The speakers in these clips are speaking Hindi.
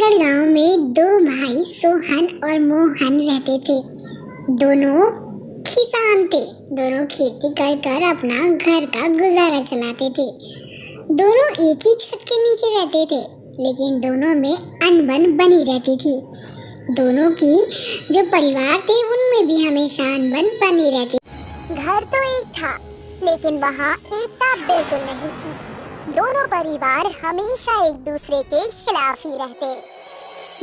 पेड़ गांव में दो भाई सोहन और मोहन रहते थे। दोनों किसान थे। दोनों खेती कर कर अपना घर का गुजारा चलाते थे। दोनों एक ही छत के नीचे रहते थे, लेकिन दोनों में अनबन बनी रहती थी। दोनों की जो परिवार थे उनमें भी हमेशा अनबन बनी रहती। घर तो एक था, लेकिन वहाँ एकता बिल्कुल नहीं थी। दोनों परिवार हमेशा एक दूसरे के खिलाफ ही रहते।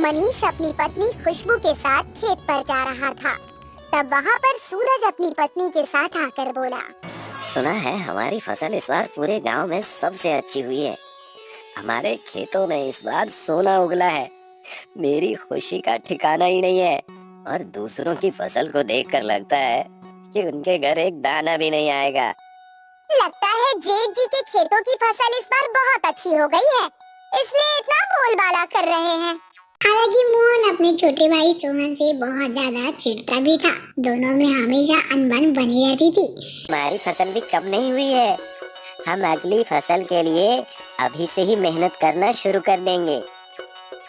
मनीष अपनी पत्नी खुशबू के साथ खेत पर जा रहा था। तब वहाँ पर सूरज अपनी पत्नी के साथ आकर बोला, सुना है हमारी फसल इस बार पूरे गांव में सबसे अच्छी हुई है। हमारे खेतों में इस बार सोना उगला है। मेरी खुशी का ठिकाना ही नहीं है और दूसरों की फसल को देखकर लगता है कि उनके घर एक दाना भी नहीं आएगा। लगता है जेठ जी के खेतों की फसल इस बार बहुत अच्छी हो गई है, इसलिए इतना बोलबाला कर रहे हैं। हालांकि मोहन अपने छोटे भाई सोहन से बहुत ज्यादा चिढ़ता भी था। दोनों में हमेशा अनबन बनी रहती थी। हमारी फसल भी कम नहीं हुई है। हम अगली फसल के लिए अभी से ही मेहनत करना शुरू कर देंगे।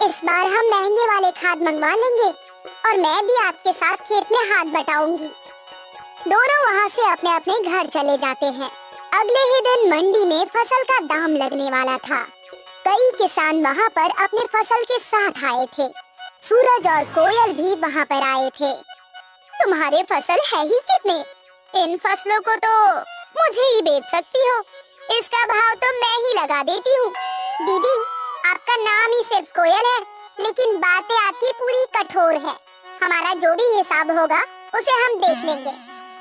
इस बार हम महंगे वाले खाद मंगवा लेंगे और मैं भी आपके साथ खेत में हाथ बटाऊंगी। दोनों वहाँ से अपने अपने घर चले जाते हैं। अगले ही दिन मंडी में फसल का दाम लगने वाला था। कई किसान वहाँ पर अपने फसल के साथ आए थे। सूरज और कोयल भी वहाँ पर आए थे। तुम्हारे फसल है ही कितने? इन फसलों को तो मुझे ही बेच सकती हो। इसका भाव तो मैं ही लगा देती हूँ। दीदी, आपका नाम ही सिर्फ कोयल है, लेकिन बातें आपकी पूरी कठोर है। हमारा जो भी हिसाब होगा उसे हम देख लेंगे।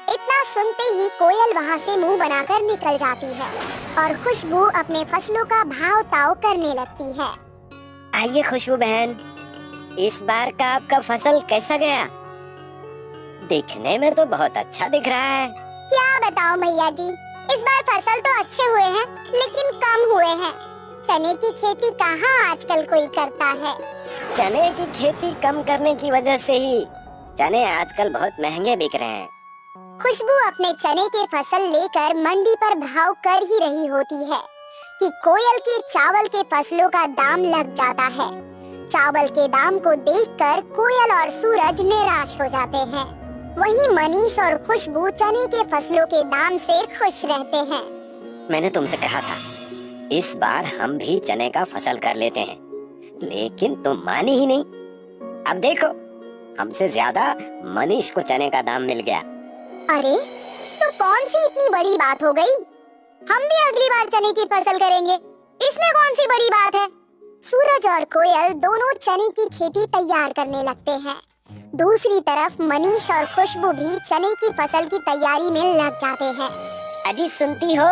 इतना सुनते ही कोयल वहाँ से मुंह बनाकर निकल जाती है और खुशबू अपने फसलों का भाव ताव करने लगती है। आइए खुशबू बहन, इस बार का आपका फसल कैसा गया? देखने में तो बहुत अच्छा दिख रहा है। क्या बताऊं भैया जी, इस बार फसल तो अच्छे हुए हैं, लेकिन कम हुए हैं। चने की खेती कहाँ आजकल कोई करता है। चने की खेती कम करने की वजह से ही चने आजकल बहुत महंगे बिक रहे हैं। खुशबू अपने चने के फसल लेकर मंडी पर भाव कर ही रही होती है कि कोयल के चावल के फसलों का दाम लग जाता है। चावल के दाम को देखकर कोयल और सूरज निराश हो जाते हैं। वहीं मनीष और खुशबू चने के फसलों के दाम से खुश रहते हैं। मैंने तुमसे कहा था इस बार हम भी चने का फसल कर लेते हैं, लेकिन तुम मानी ही नहीं। अब देखो, हमसे ज्यादा मनीष को चने का दाम मिल गया। अरे, तो कौन सी इतनी बड़ी बात हो गई? हम भी अगली बार चने की फसल करेंगे। इसमें कौन सी बड़ी बात है? सूरज और कोयल दोनों चने की खेती तैयार करने लगते हैं। दूसरी तरफ मनीष और खुशबू भी चने की फसल की तैयारी में लग जाते हैं। अजी सुनती हो,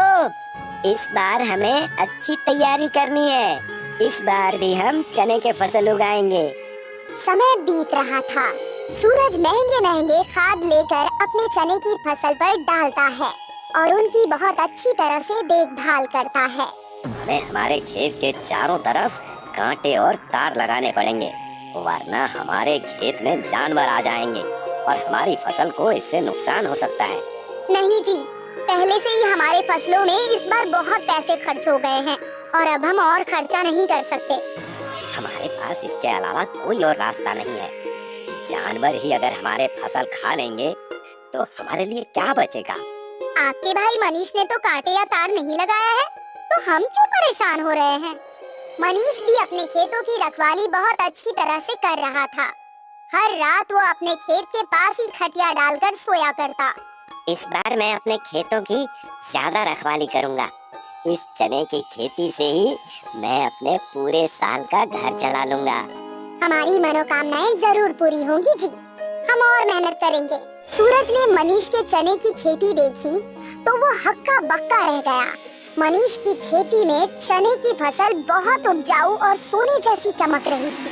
इस बार हमें अच्छी तैयारी करनी है। इस बार भी हम चने के फसल उगाएंगे। समय बीत रहा था। सूरज महंगे महंगे खाद लेकर अपने चने की फसल पर डालता है और उनकी बहुत अच्छी तरह से देखभाल करता है। हमें हमारे खेत के चारों तरफ कांटे और तार लगाने पड़ेंगे, वरना हमारे खेत में जानवर आ जाएंगे और हमारी फसल को इससे नुकसान हो सकता है। नहीं जी, पहले से ही हमारे फसलों में इस बार बहुत पैसे खर्च हो गए हैं और अब हम और खर्चा नहीं कर सकते। हमारे पास इसके अलावा कोई और रास्ता नहीं है। जानवर ही अगर हमारे फसल खा लेंगे तो हमारे लिए क्या बचेगा? आपके भाई मनीष ने तो कांटे या तार नहीं लगाया है, तो हम क्यों परेशान हो रहे हैं? मनीष भी अपने खेतों की रखवाली बहुत अच्छी तरह से कर रहा था। हर रात वो अपने खेत के पास ही खटिया डालकर सोया करता। इस बार मैं अपने खेतों की ज्यादा रखवाली करूंगा। इस चने की खेती से ही मैं अपने पूरे साल का घर चला लूंगा। हमारी मनोकामनाएं जरूर पूरी होंगी जी। हम और मेहनत करेंगे। सूरज ने मनीष के चने की खेती देखी तो वो हक्का बक्का रह गया। मनीष की खेती में चने की फसल बहुत उपजाऊ और सोने जैसी चमक रही थी।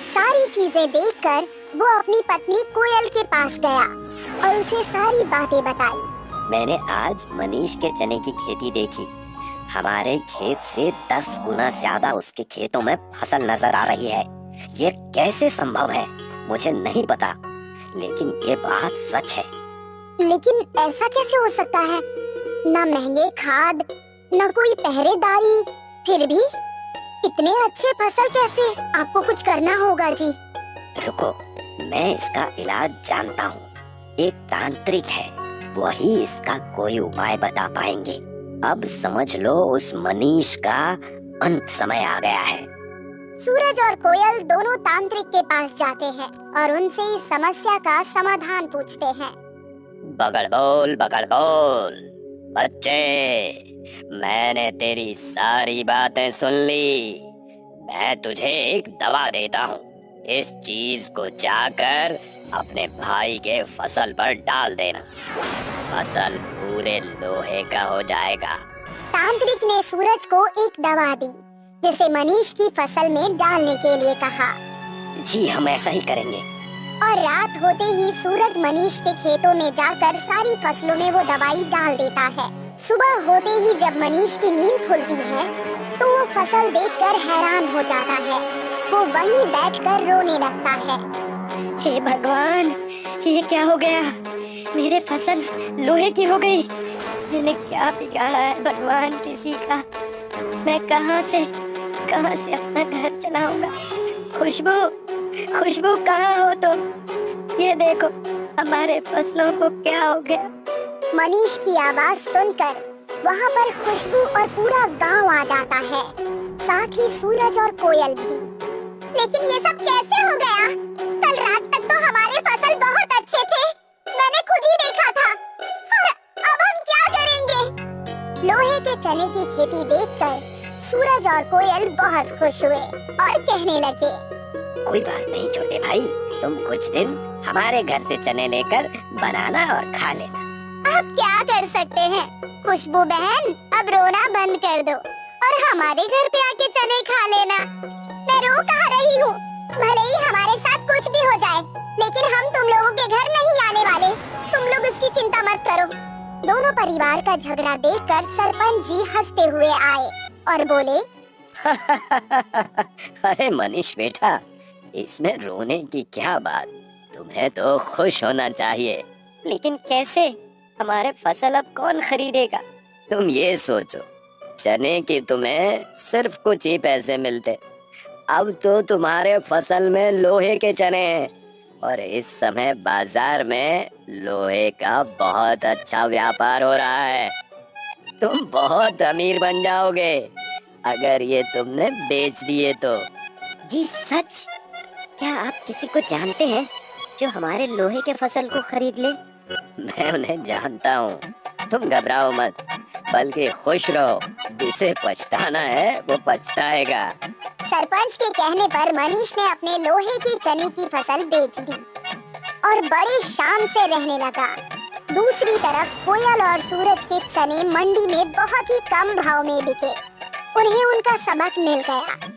सारी चीजें देखकर वो अपनी पत्नी कोयल के पास गया और उसे सारी बातें बताई। मैंने आज मनीष के चने की खेती देखी। हमारे खेत से 10 गुना ज्यादा उसके खेतों में फसल नजर आ रही है। ये कैसे संभव है मुझे नहीं पता, लेकिन ये बात सच है। लेकिन ऐसा कैसे हो सकता है? न महंगे खाद, न कोई पहरेदारी, फिर भी इतने अच्छे फसल कैसे? आपको कुछ करना होगा जी। रुको, मैं इसका इलाज जानता हूँ। एक तांत्रिक है, वही इसका कोई उपाय बता पाएंगे। अब समझ लो उस मनीष का अंत समय आ गया है। सूरज और कोयल दोनों तांत्रिक के पास जाते हैं और उनसे इस समस्या का समाधान पूछते हैं। बगड़ बोल बच्चे, मैंने तेरी सारी बातें सुन ली। मैं तुझे एक दवा देता हूँ। इस चीज को जाकर अपने भाई के फसल पर डाल देना, फसल पूरे लोहे का हो जाएगा। तांत्रिक ने सूरज को एक दवा दी जिसे मनीष की फसल में डालने के लिए कहा। जी हम ऐसा ही करेंगे। और रात होते ही सूरज मनीष के खेतों में जाकर सारी फसलों में वो दवाई डाल देता है। सुबह होते ही जब मनीष की नींद खुलती है तो वो फसल देखकर हैरान हो जाता है। वो वहीं बैठकर रोने लगता है। हे भगवान, ये क्या हो गया? मेरे फसल लोहे की हो गई। मैंने क्या बिगाड़ा है भगवान किसी का? मैं कहां से अपना घर चलाऊंगा? खुशबू कहाँ हो तुम? ये देखो हमारे फसलों को क्या हो गया? मनीष की आवाज सुनकर वहाँ पर खुशबू और पूरा गांव आ जाता है, साथ ही सूरज और कोयल भी। लेकिन ये सब कैसे हो गया? कल रात तक तो हमारे फसल बहुत अच्छे थे, मैंने खुद ही देखा था। और अब हम क्या करेंगे? लोहे के चने की खेती देखकर सूरज और कोयल बहुत खुश हुए और कहने लगे, कोई बात नहीं छोटे भाई, तुम कुछ दिन हमारे घर से चने लेकर बनाना और खा लेना। अब क्या कर सकते हैं? खुशबू बहन, अब रोना बंद कर दो और हमारे घर पे आके चने खा लेना। मैं रो कहाँ रही हूँ? भले ही हमारे साथ कुछ भी हो जाए, लेकिन हम तुम लोगों के घर नहीं आने वाले। तुम लोग उसकी चिंता मत करो। दोनों परिवार का झगड़ा देखकर सरपंच जी हंसते हुए आए और बोले, अरे मनीष बेटा, इसमें रोने की क्या बात? तुम्हें तो खुश होना चाहिए। लेकिन कैसे? हमारे फसल अब कौन खरीदेगा? तुम ये सोचो, चने की तुम्हें सिर्फ कुछ ही पैसे मिलते, अब तो तुम्हारे फसल में लोहे के चने हैं और इस समय बाजार में लोहे का बहुत अच्छा व्यापार हो रहा है। तुम बहुत अमीर बन जाओगे अगर ये तुमने बेच दिए तो। जी सच? क्या आप किसी को जानते हैं जो हमारे लोहे के फसल को खरीद ले? मैं उन्हें जानता हूँ, तुम घबराओ मत, बल्कि खुश रहो। जिसे पछताना है वो पछताएगा। सरपंच के कहने पर मनीष ने अपने लोहे की चने की फसल बेच दी और बड़े शान से रहने लगा। दूसरी तरफ कोयल और सूरज के चने मंडी में बहुत ही कम भाव में बिके। उन्हें उनका सबक मिल गया।